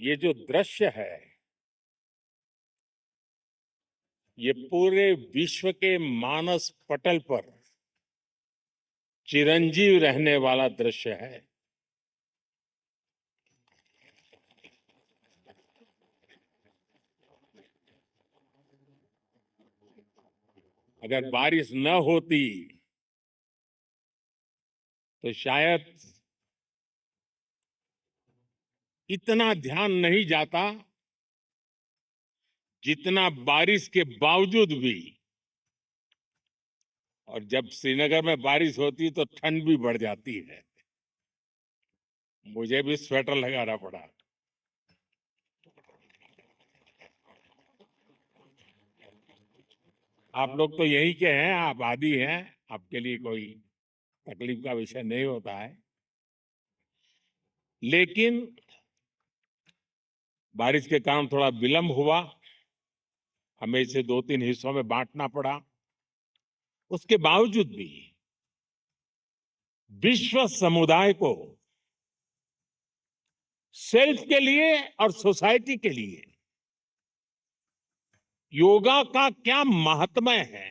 ये जो दृश्य है, ये पूरे विश्व के मानस पटल पर चिरंजीव रहने वाला दृश्य है। अगर बारिश न होती तो शायद इतना ध्यान नहीं जाता जितना बारिश के बावजूद भी। और जब श्रीनगर में बारिश होती है तो ठंड भी बढ़ जाती है। मुझे भी स्वेटर लगाना पड़ा। आप लोग तो यही के हैं, आप आदी हैं, आपके लिए कोई तकलीफ का विषय नहीं होता है। लेकिन बारिश के कारण थोड़ा विलंब हुआ, हमें इसे 2-3 हिस्सों में बांटना पड़ा। उसके बावजूद भी विश्व समुदाय को सेल्फ के लिए और सोसाइटी के लिए योगा का क्या महात्म्य है।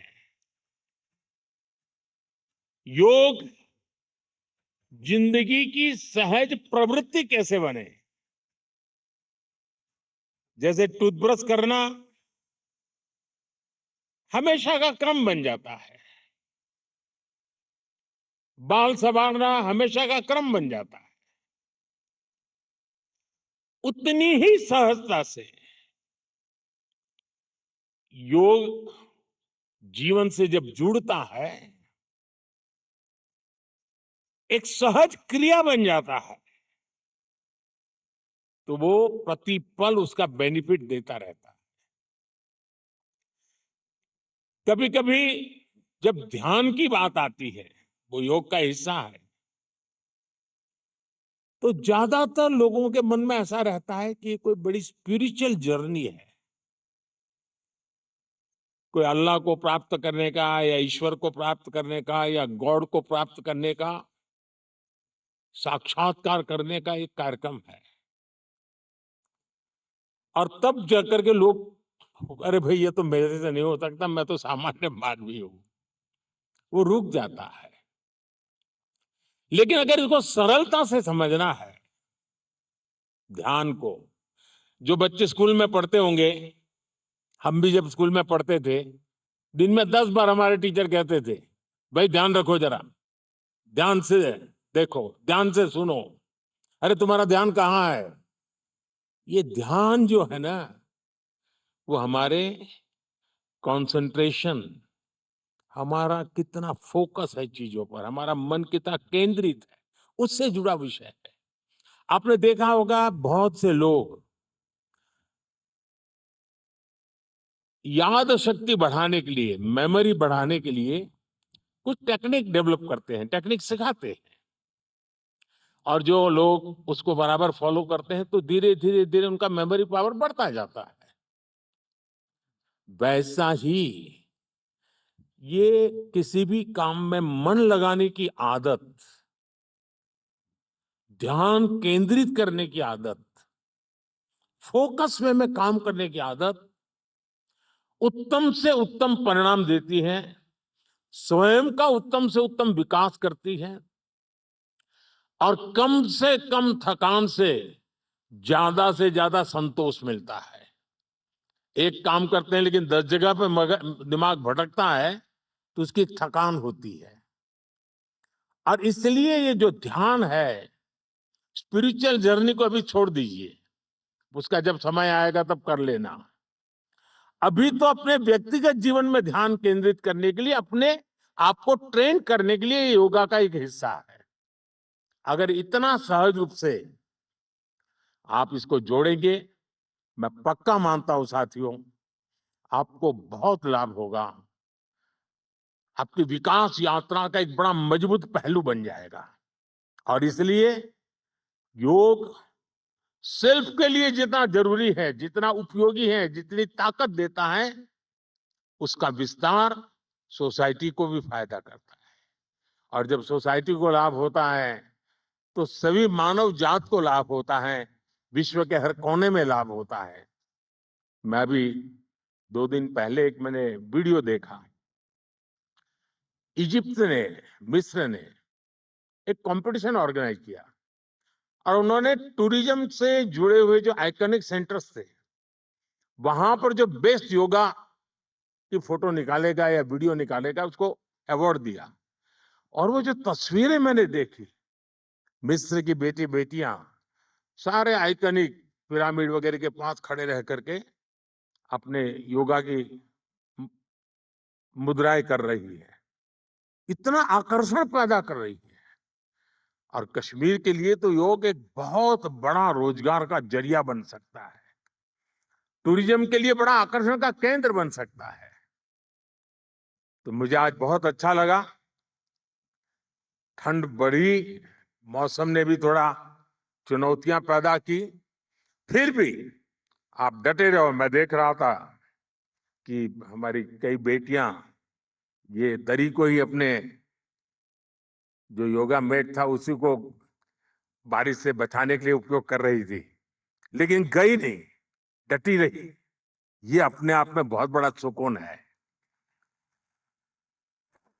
योग जिंदगी की सहज प्रवृत्ति कैसे बने। जैसे टूथब्रश करना हमेशा का क्रम बन जाता है, बाल संवारना हमेशा का क्रम बन जाता है, उतनी ही सहजता से योग जीवन से जब जुड़ता है, एक सहज क्रिया बन जाता है, तो वो प्रतिपल उसका बेनिफिट देता रहता है। कभी कभी जब ध्यान की बात आती है, वो योग का हिस्सा है, तो ज्यादातर लोगों के मन में ऐसा रहता है कि कोई बड़ी स्पिरिचुअल जर्नी है, कोई अल्लाह को प्राप्त करने का या ईश्वर को प्राप्त करने का या गॉड को प्राप्त करने का, साक्षात्कार करने का एक कार्यक्रम है। और तब जाकर के लोग, अरे भाई ये तो मेरे से नहीं हो सकता, मैं तो सामान्य मानवी हूं, वो रुक जाता है। लेकिन अगर इसको सरलता से समझना है, ध्यान को, जो बच्चे स्कूल में पढ़ते होंगे, हम भी जब स्कूल में पढ़ते थे, दिन में 10 बार हमारे टीचर कहते थे, भाई ध्यान रखो जरा, ध्यान से देखो, ध्यान से सुनो। अरे तुम्हारा ध्यान कहाँ है। ये ध्यान जो है ना, वो हमारे कंसंट्रेशन, हमारा कितना फोकस है चीजों पर, हमारा मन कितना केंद्रित है, उससे जुड़ा विषय है। आपने देखा होगा बहुत से लोग याद शक्ति बढ़ाने के लिए, मेमोरी बढ़ाने के लिए कुछ टेक्निक डेवलप करते हैं, टेक्निक सिखाते हैं, और जो लोग उसको बराबर फॉलो करते हैं तो धीरे धीरे धीरे उनका मेमोरी पावर बढ़ता जाता है। वैसा ही ये किसी भी काम में मन लगाने की आदत, ध्यान केंद्रित करने की आदत, फोकस में काम करने की आदत उत्तम से उत्तम परिणाम देती है, स्वयं का उत्तम से उत्तम विकास करती है, और कम से कम थकान से ज्यादा संतोष मिलता है। एक काम करते हैं लेकिन 10 जगह पे दिमाग भटकता है, तो उसकी थकान होती है। और इसलिए ये जो ध्यान है, स्पिरिचुअल जर्नी को अभी छोड़ दीजिए, उसका जब समय आएगा तब कर लेना। अभी तो अपने व्यक्तिगत जीवन में ध्यान केंद्रित करने के लिए, अपने आप को ट्रेन करने के लिए योगा का एक हिस्सा है। अगर इतना सहज रूप से आप इसको जोड़ेंगे, मैं पक्का मानता हूं साथियों, आपको बहुत लाभ होगा। आपकी विकास यात्रा का एक बड़ा मजबूत पहलू बन जाएगा। और इसलिए योग सेल्फ के लिए जितना जरूरी है, जितना उपयोगी है, जितनी ताकत देता है, उसका विस्तार सोसाइटी को भी फायदा करता है। और जब सोसाइटी को लाभ होता है तो सभी मानव जात को लाभ होता है, विश्व के हर कोने में लाभ होता है। मैं अभी 2 दिन पहले एक मैंने वीडियो देखा। इजिप्ट ने, मिस्र ने एक कंपटीशन ऑर्गेनाइज किया और उन्होंने टूरिज्म से जुड़े हुए जो आइकॉनिक सेंटर्स थे, वहां पर जो बेस्ट योगा की फोटो निकालेगा या वीडियो निकालेगा, उसको अवार्ड दिया। और वो जो तस्वीरें मैंने देखी, मिस्र की बेटी बेटियां सारे आइकॉनिक पिरामिड वगैरह के पास खड़े रह करके अपने योगा की मुद्राएं कर रही है, इतना आकर्षण पैदा कर रही है। और कश्मीर के लिए तो योग एक बहुत बड़ा रोजगार का जरिया बन सकता है, टूरिज्म के लिए बड़ा आकर्षण का केंद्र बन सकता है। तो मुझे आज बहुत अच्छा लगा। ठंड बढ़ी, मौसम ने भी थोड़ा चुनौतियां पैदा की, फिर भी आप डटे रहो। मैं देख रहा था कि हमारी कई बेटियां ये दरी को ही अपने जो योगा मैट था उसी को बारिश से बचाने के लिए उपयोग कर रही थी, लेकिन गई नहीं, डटी रही। ये अपने आप में बहुत बड़ा सुकून है।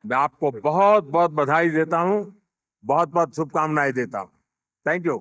मैं आपको बहुत बहुत बधाई देता हूं, बहुत बहुत शुभकामनाएं देता हूं। Thank you.